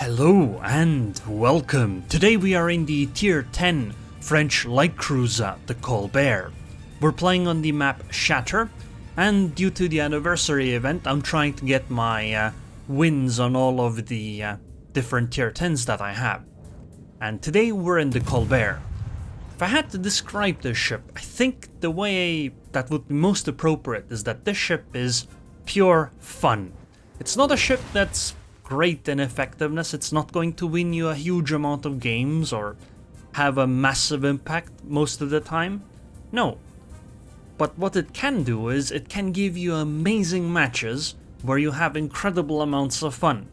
Hello and welcome. Today we are in the Tier 10 French light cruiser, the Colbert. We're playing on the map Shatter, and due to the anniversary event I'm trying to get my wins on all of the different Tier 10s that I have. And today we're in the Colbert. If I had to describe this ship, I think the way that would be most appropriate is that this ship is pure fun. It's not a ship that's great in effectiveness, it's not going to win you a huge amount of games or have a massive impact most of the time. No. But what it can do is it can give you amazing matches where you have incredible amounts of fun.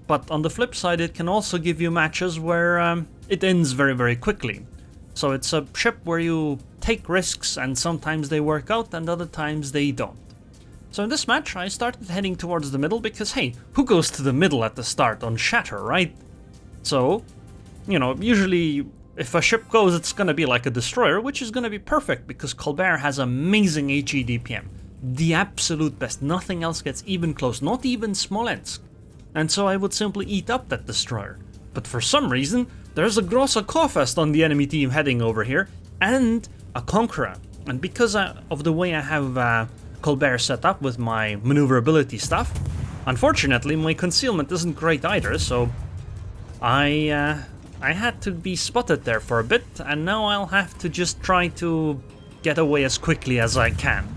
But on the flip side, it can also give you matches where it ends very quickly. So it's a ship where you take risks and sometimes they work out and other times they don't. So in this match I started heading towards the middle because hey, who goes to the middle at the start on Shatter, right? So, you know, usually if a ship goes it's gonna be like a destroyer, which is gonna be perfect because Colbert has amazing HE DPM. The absolute best, nothing else gets even close, not even Smolensk. And so I would simply eat up that destroyer. But for some reason, there's a Grossa Kofest on the enemy team heading over here, and a Conqueror. And because of the way I have Colbert set up with my maneuverability stuff, unfortunately my concealment isn't great either, so I had to be spotted there for a bit, and now I'll have to just try to get away as quickly as I can.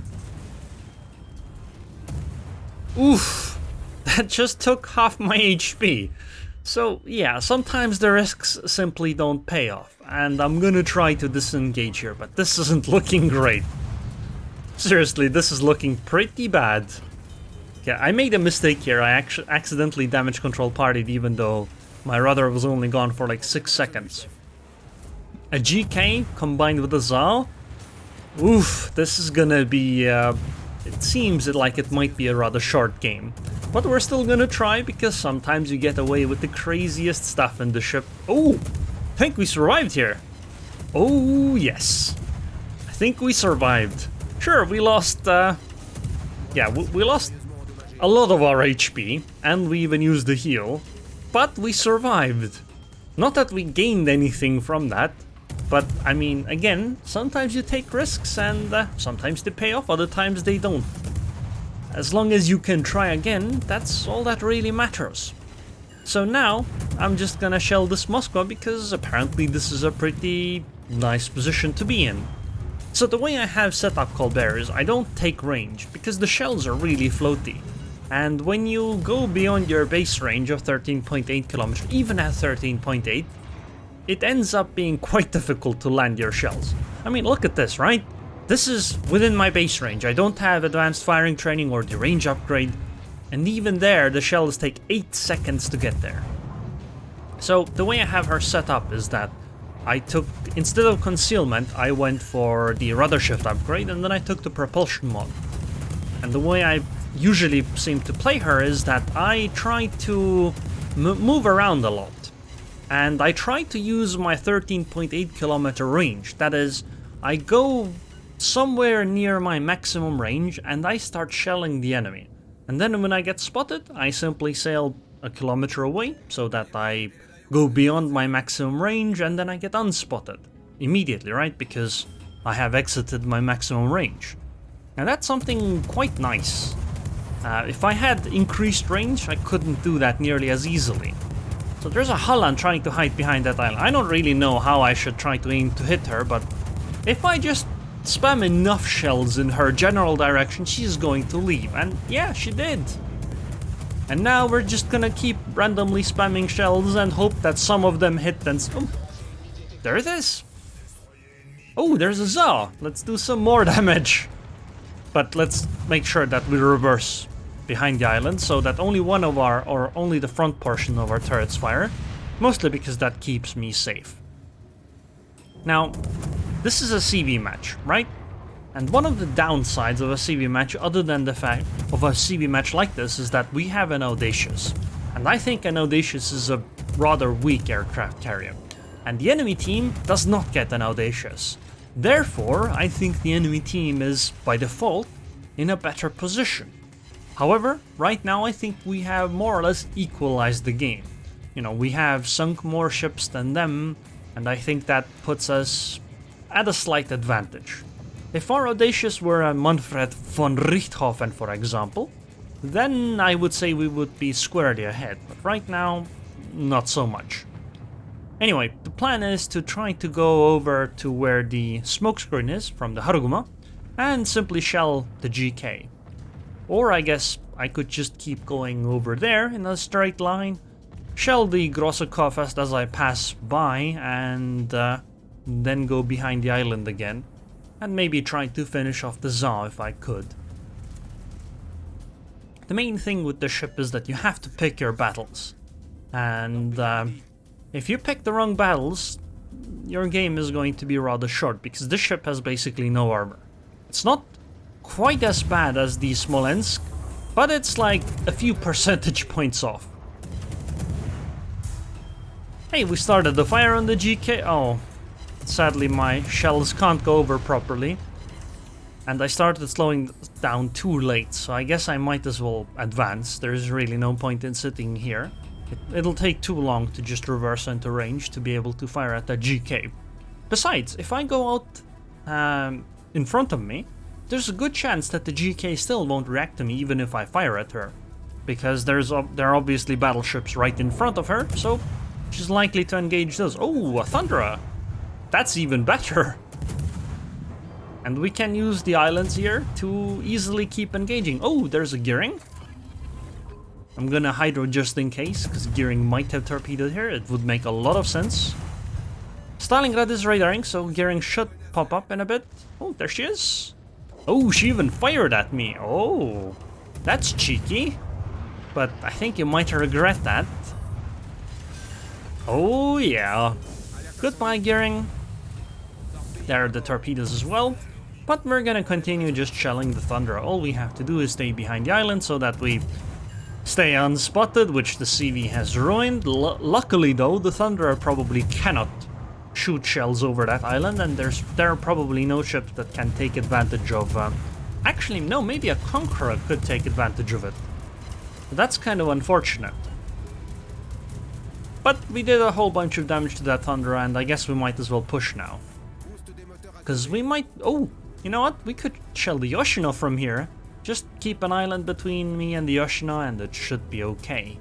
Oof, that just took half my HP. So yeah, sometimes the risks simply don't pay off, and I'm gonna try to disengage here, but this isn't looking great. Seriously, this is looking pretty bad. Yeah, I made a mistake here. I actually accidentally damage control partied even though my rudder was only gone for like 6 seconds. A GK combined with a ZAL? Oof, this is gonna be... it seems like it might be a rather short game. But we're still gonna try because sometimes you get away with the craziest stuff in the ship. Oh, I think we survived here. Oh yes, I think we survived. Sure, we lost, we lost a lot of our HP, and we even used the heal, but we survived. Not that we gained anything from that, but I mean, again, sometimes you take risks and sometimes they pay off, other times they don't. As long as you can try again, that's all that really matters. So now, I'm just gonna shell this Moskva because apparently this is a pretty nice position to be in. So the way I have set up Colbert is I don't take range, because the shells are really floaty. And when you go beyond your base range of 13.8 kilometers, even at 13.8, it ends up being quite difficult to land your shells. I mean, look at this, right? This is within my base range. I don't have advanced firing training or the range upgrade, and even there the shells take 8 seconds to get there. So the way I have her set up is that I took, instead of concealment, I went for the rudder shift upgrade, and then I took the propulsion mod. And the way I usually seem to play her is that I try to move around a lot. And I try to use my 13.8 kilometer range. That is, I go somewhere near my maximum range and I start shelling the enemy. And then when I get spotted, I simply sail a kilometer away so that I go beyond my maximum range, and then I get unspotted immediately, right? Because I have exited my maximum range. And that's something quite nice. If I had increased range, I couldn't do that nearly as easily. So there's a Holland trying to hide behind that island. I don't really know how I should try to aim to hit her, but if I just spam enough shells in her general direction, she's going to leave. And yeah, she did. And now we're just gonna keep randomly spamming shells and hope that some of them hit and... Oh, there it is! Oh, there's a ZA! Let's do some more damage! But let's make sure that we reverse behind the island so that only one of our, or only the front portion of our turrets fire. Mostly because that keeps me safe. Now, this is a CV match, right? And one of the downsides of a CV match, other than the fact of a CV match like this, is that we have an Audacious. And I think an Audacious is a rather weak aircraft carrier. And the enemy team does not get an Audacious. Therefore, I think the enemy team is, by default, in a better position. However, right now I think we have more or less equalized the game. You know, we have sunk more ships than them, and I think that puts us at a slight advantage. If our Audacious were a Manfred von Richthofen, for example, then I would say we would be squarely ahead, but right now, not so much. Anyway, the plan is to try to go over to where the smokescreen is from the Haruguma and simply shell the GK. Or I guess I could just keep going over there in a straight line, shell the Grosse Kaufest as I pass by, and then go behind the island again, and maybe try to finish off the Za if I could. The main thing with the ship is that you have to pick your battles, and if you pick the wrong battles, your game is going to be rather short, because this ship has basically no armor. It's not quite as bad as the Smolensk, but it's like a few percentage points off. Hey, we started the fire on the GK. Oh, sadly my shells can't go over properly. And I started slowing down too late, so I guess I might as well advance. There's really no point in sitting here. It'll take too long to just reverse into range to be able to fire at that GK. Besides, if I go out in front of me, there's a good chance that the GK still won't react to me even if I fire at her. Because there are obviously battleships right in front of her, so she's likely to engage those. Oh, a Thundera! That's even better! And we can use the islands here to easily keep engaging. Oh, there's a Gearing. I'm gonna hydro just in case, because Gearing might have torpedoed here. It would make a lot of sense. Stalingrad is radaring, so Gearing should pop up in a bit. Oh, there she is. Oh, she even fired at me. Oh, that's cheeky. But I think you might regret that. Oh, yeah. Goodbye, Gearing. There are the torpedoes as well. But we're gonna continue just shelling the Thundera. All we have to do is stay behind the island so that we stay unspotted, which the CV has ruined. Luckily, though, the Thundera probably cannot shoot shells over that island, and there are probably no ships that can take advantage of... Actually, no, maybe a Conqueror could take advantage of it. But that's kind of unfortunate. But we did a whole bunch of damage to that Thundera, and I guess we might as well push now. Because we might... Oh, you know what? We could shell the Yoshino from here. Just keep an island between me and the Yoshino, and it should be okay.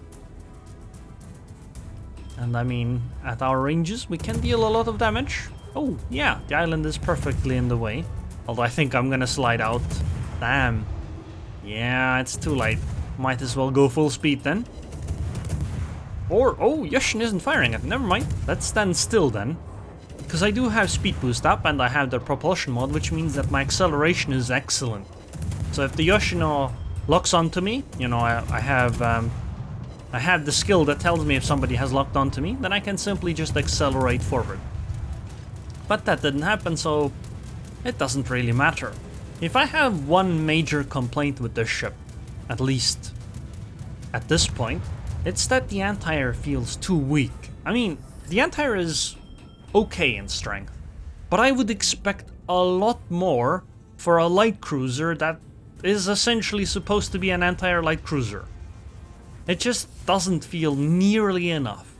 And I mean, at our ranges, we can deal a lot of damage. Oh, yeah, the island is perfectly in the way. Although I think I'm gonna slide out. Damn. Yeah, it's too late. Might as well go full speed then. Or, oh, Yoshino isn't firing it. Never mind. Let's stand still then. Because I do have speed boost up, and I have the propulsion mod, which means that my acceleration is excellent. So if the Yoshino locks onto me, you know, I have the skill that tells me if somebody has locked onto me, then I can simply just accelerate forward. But that didn't happen, so it doesn't really matter. If I have one major complaint with this ship, at least at this point, it's that the anti-air feels too weak. I mean, the anti-air is okay in strength, but I would expect a lot more for a light cruiser that is essentially supposed to be an anti-air light cruiser. It just doesn't feel nearly enough.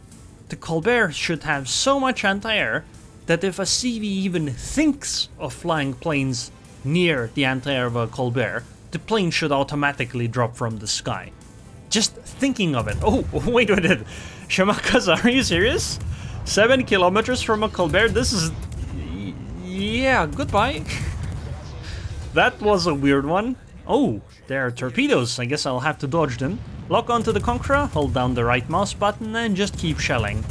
The Colbert should have so much anti-air that if a CV even thinks of flying planes near the anti-air of a Colbert, the plane should automatically drop from the sky. Just thinking of it. Oh, wait a minute. Shimakaza, are you serious? 7 kilometers from a Colbert? This is... Yeah, goodbye. That was a weird one. Oh, there are torpedoes. I guess I'll have to dodge them. Lock onto the Conqueror, hold down the right mouse button, and just keep shelling.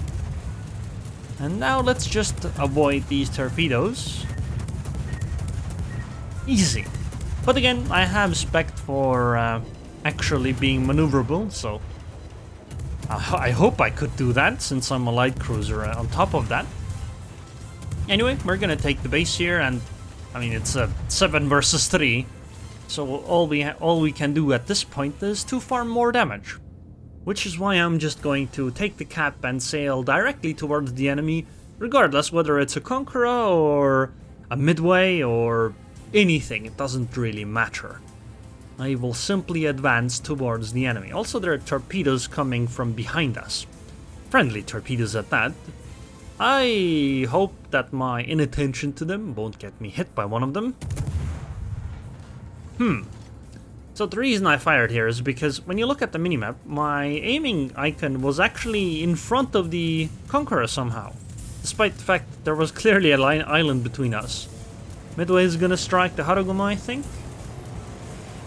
And now let's just avoid these torpedoes. Easy. But again, I have spec for actually being maneuverable, so I hope I could do that since I'm a light cruiser on top of that. Anyway, we're gonna take the base here, and I mean it's a 7 versus 3, so all we can do at this point is to farm more damage. Which is why I'm just going to take the cap and sail directly towards the enemy, regardless whether it's a Conqueror or a Midway or anything, it doesn't really matter. I will simply advance towards the enemy. Also, there are torpedoes coming from behind us. Friendly torpedoes at that. I hope that my inattention to them won't get me hit by one of them. So the reason I fired here is because when you look at the minimap, my aiming icon was actually in front of the Conqueror somehow, despite the fact that there was clearly an island between us. Midway is gonna strike the Haruguma, I think.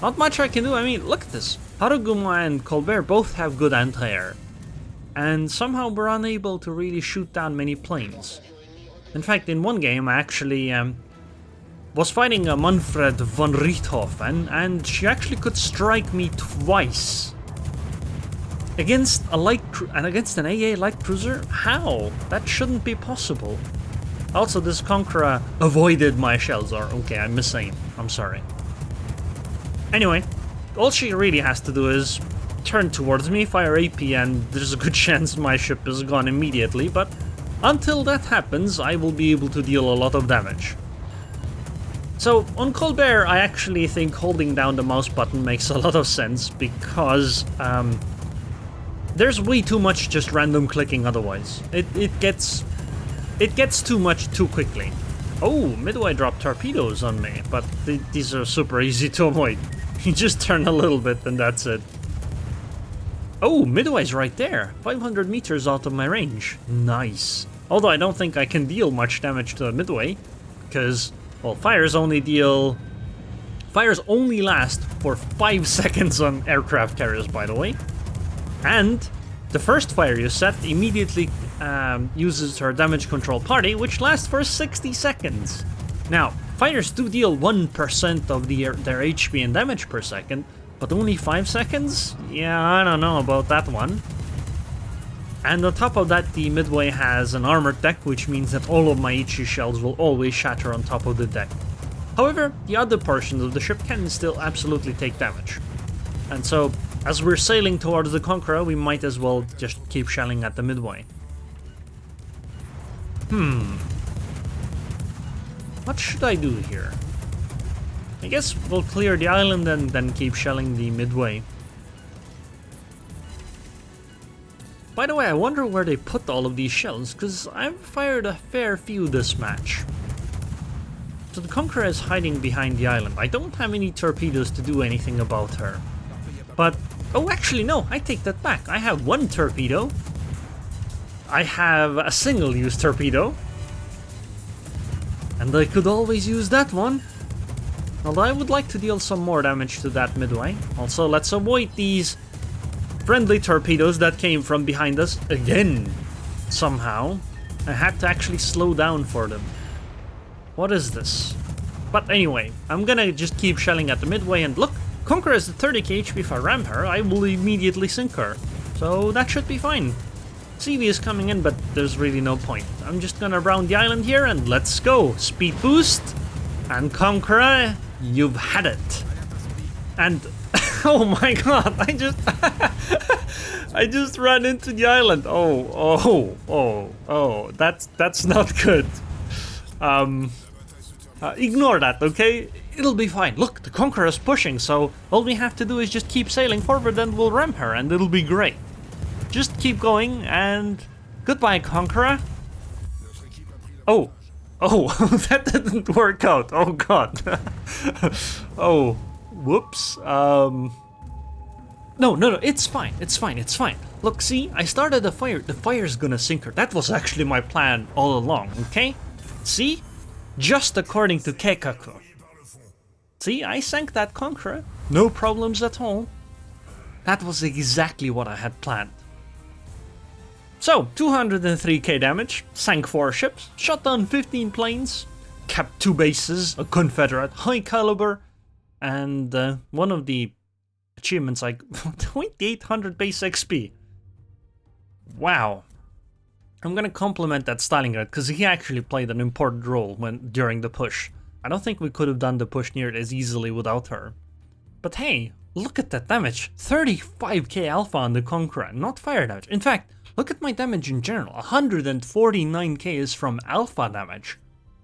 Not much I can do. I mean, look at this. Haruguma and Colbert both have good anti-air, and somehow we're unable to really shoot down many planes. In fact, in one game I actually was fighting a Manfred von Richthofen, and she actually could strike me twice against against an AA light cruiser. How? That shouldn't be possible. Also, this Conqueror avoided my shells. Or okay, I misaim. I'm sorry. Anyway, all she really has to do is turn towards me, fire AP, and there's a good chance my ship is gone immediately. But until that happens, I will be able to deal a lot of damage. So, on Colbert, I actually think holding down the mouse button makes a lot of sense, because there's way too much just random clicking otherwise. It gets too much too quickly. Oh, Midway dropped torpedoes on me, but these are super easy to avoid. You just turn a little bit and that's it. Oh, Midway's right there, 500 meters out of my range. Nice. Although I don't think I can deal much damage to Midway, because... well, fires only last for 5 seconds on aircraft carriers, by the way. And the first fire you set immediately uses her damage control party, which lasts for 60 seconds. Now, fighters do deal 1% of their HP and damage per second, but only 5 seconds? Yeah, I don't know about that one. And on top of that, the Midway has an armored deck, which means that all of my HE shells will always shatter on top of the deck. However, the other portions of the ship can still absolutely take damage. And so, as we're sailing towards the Conqueror, we might as well just keep shelling at the Midway. What should I do here? I guess we'll clear the island and then keep shelling the Midway. By the way, I wonder where they put all of these shells, because I've fired a fair few this match. So the Conqueror is hiding behind the island. I don't have any torpedoes to do anything about her. But, oh actually no, I take that back. I have one torpedo. I have a single-use torpedo. And I could always use that one. Although I would like to deal some more damage to that Midway. Also, let's avoid these friendly torpedoes that came from behind us again. Somehow. I had to actually slow down for them. What is this? But anyway, I'm gonna just keep shelling at the Midway, and look, Conqueror is at 30k HP. If I ram her, I will immediately sink her. So that should be fine. CV is coming in, but there's really no point. I'm just gonna round the island here and let's go. Speed boost. And Conqueror, you've had it. And oh my god, I just ran into the island. Oh, that's not good. Ignore that, okay? It'll be fine. Look, the Conqueror is pushing, so all we have to do is just keep sailing forward and we'll ram her and it'll be great. Just keep going and goodbye, Conqueror. Oh, that didn't work out. Oh god. Oh, whoops. No, it's fine. It's fine. Look, see, I started a fire. The fire's gonna sink her. That was actually my plan all along, okay? See? Just according to Keikaku. See, I sank that Conqueror. No problems at all. That was exactly what I had planned. So, 203k damage, sank 4 ships, shot down 15 planes, capped 2 bases, a Confederate high caliber, and one of the achievements like 2800 base XP. Wow. I'm gonna compliment that Stalingrad because he actually played an important role during the push. I don't think we could have done the push near as easily without her. But hey, look at that damage. 35k alpha on the Conqueror, not fire damage. In fact, look at my damage in general. 149k is from alpha damage.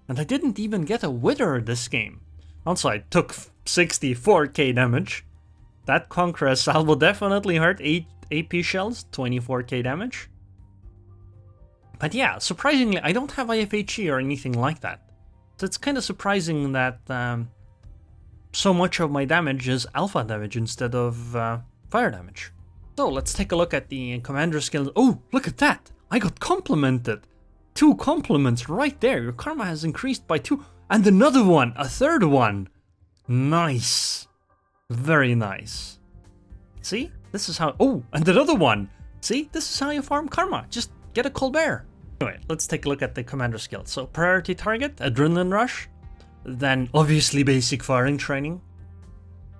And I didn't even get a wither this game. Also, I took 64k damage. That Conqueror salvo definitely hurt. 8 AP shells, 24k damage. But yeah, surprisingly, I don't have IFHE or anything like that. So it's kind of surprising that so much of my damage is alpha damage instead of fire damage. So let's take a look at the commander skills. Oh, look at that! I got complimented! 2 compliments right there. Your karma has increased by 2. And another one! A third one! Nice! Very nice. See? This is how... Oh, and another one! See? This is how you farm karma. Just get a Colbert. Anyway, let's take a look at the commander skills. So, priority target, adrenaline rush. Then, obviously, basic firing training.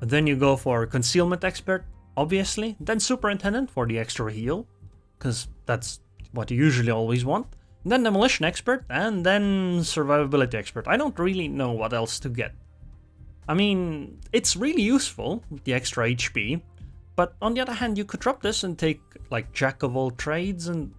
Then you go for concealment expert, obviously. Then superintendent for the extra heal, because that's what you usually always want. Then demolition expert, and then survivability expert. I don't really know what else to get. I mean, it's really useful with the extra HP, but on the other hand, you could drop this and take like jack of all trades, and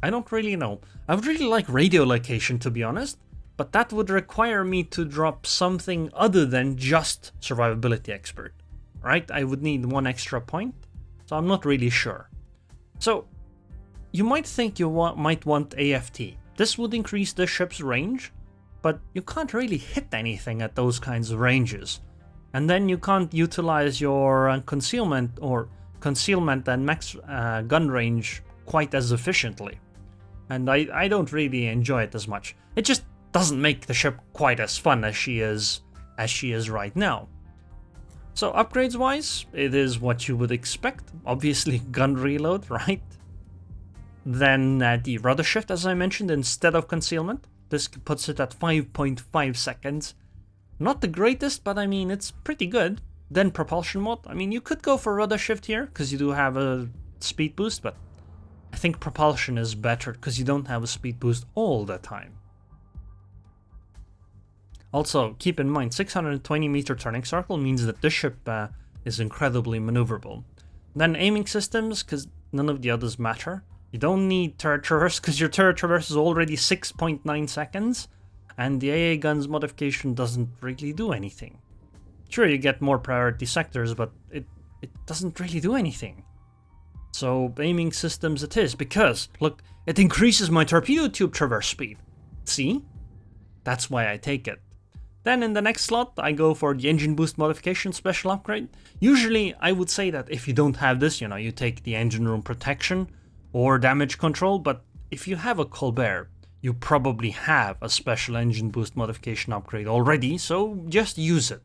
I don't really know. I would really like radio location, to be honest, but that would require me to drop something other than just survivability expert, right? I would need 1 extra point, so I'm not really sure. So, you might think you might want AFT. This would increase the ship's range, but you can't really hit anything at those kinds of ranges. And then you can't utilize your concealment and max gun range quite as efficiently. And I don't really enjoy it as much. It just doesn't make the ship quite as fun as she is right now. So upgrades wise, it is what you would expect. Obviously gun reload, right? Then the rudder shift, as I mentioned, instead of concealment. This puts it at 5.5 seconds. Not the greatest, but I mean, it's pretty good. Then propulsion mode. I mean, you could go for rudder shift here, because you do have a speed boost, but I think propulsion is better, because you don't have a speed boost all the time. Also, keep in mind, 620 meter turning circle means that this ship is incredibly maneuverable. Then aiming systems, because none of the others matter. You don't need turret traverse, because your turret traverse is already 6.9 seconds, and the AA guns modification doesn't really do anything. Sure, you get more priority sectors, but it doesn't really do anything. So aiming systems it is, because, look, it increases my torpedo tube traverse speed. See? That's why I take it. Then in the next slot, I go for the engine boost modification special upgrade. Usually, I would say that if you don't have this, you take the engine room protection or damage control, but if you have a Colbert, you probably have a special engine boost modification upgrade already, so just use it.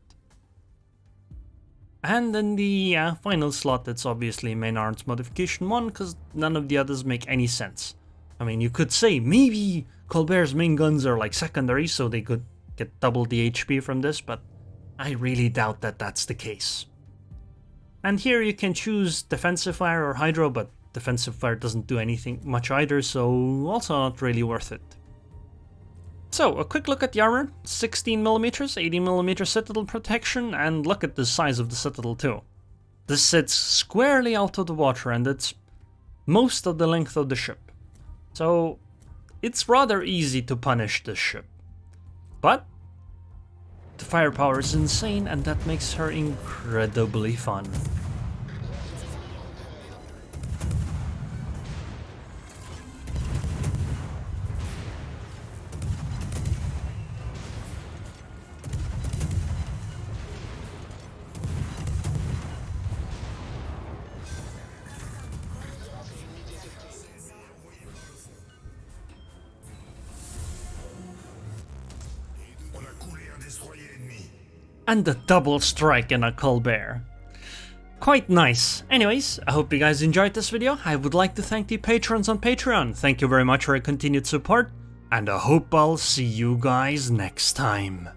And in the final slot, it's obviously main arms modification 1, because none of the others make any sense. I mean, you could say maybe Colbert's main guns are like secondary, so they could get double the HP from this, but I really doubt that that's the case. And here you can choose defensive fire or hydro, but defensive fire doesn't do anything much either, so also not really worth it. So, a quick look at the armor, 16mm, 80mm citadel protection, and look at the size of the citadel too. This sits squarely out of the water, and it's most of the length of the ship. So, it's rather easy to punish this ship. But the firepower is insane, and that makes her incredibly fun. And a double strike in a Colbert. Quite nice. Anyways, I hope you guys enjoyed this video. I would like to thank the patrons on Patreon. Thank you very much for your continued support, and I hope I'll see you guys next time.